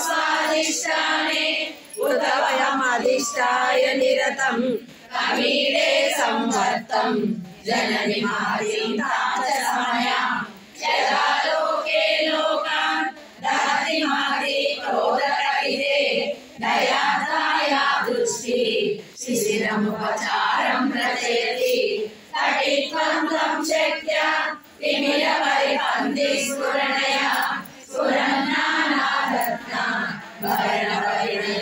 स्वादिष्टाने उत वयमधिष्ठाय निरतं कमीडे संवर्तं जननि मातिं च समयां यदा लोके लोकान् दहति माति क्रोधकरिते दयादाया दृष्टि शिशिरमुपचारं रचयति तटित्वं तं शक्त्या तिमिरपरिपन्थिस्फुरणया स्फुरन्नानारत्ना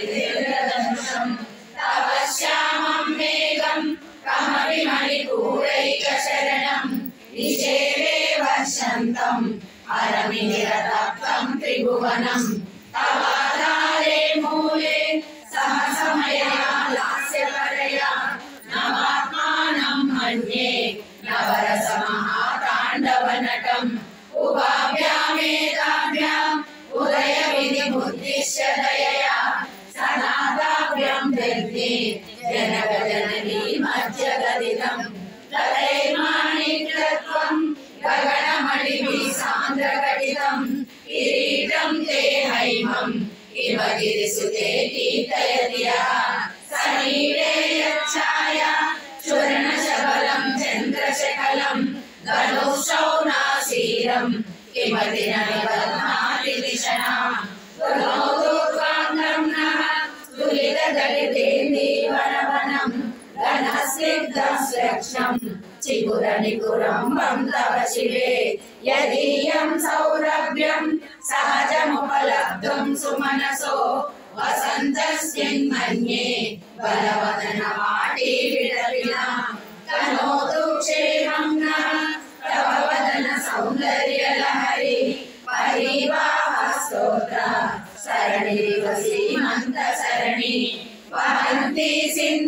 भरणपरिणिर्दंशं तव श्यामं मेघं कमपि मणिपूरैकशरणं निषेवे वर्षन्तं हरमिनिरतप्तं त्रिभुवनं तवाधारे मूले सहसमया लास्यपरया नवात्मानं मन्ये नवरसमहाताण्डवनटम् उभाभ्यामेताभ्याम् उदयविधिमुद्दिश्य दयया सनादाभ्यं दग्धे जनकजननी मध्यगदितं तदैर्माणिक्यत्वं गगनमणिभिः सान्द्रघटितं किरीटं ते हैमम् इव गिरिसुते कीर्तयति यः समीरे यच्छाया चूर्णशबलं चन्द्रशकलं धनुषौ नासीरं किमपि न निबध्नाति दिशनां पुनोदूर्वाङ्गं नः तुलितदलितेन्दीवनवनं घनस्निग्धस्रक्ष्णं चिकुरनिकुरम्बं तव शिवे यदीयं सौरभ्यं सहजमुपलब्धुं सुमनसो वसन्तस्मिन्मन्ये बलवदनवाटी विलपिना कनोतु क्षेमं नः तव वदन सौन्दर्यलहरी परिवाहस्तोत्र सरणिरिव सीमन्तसरणि वहन्ति सिन्धु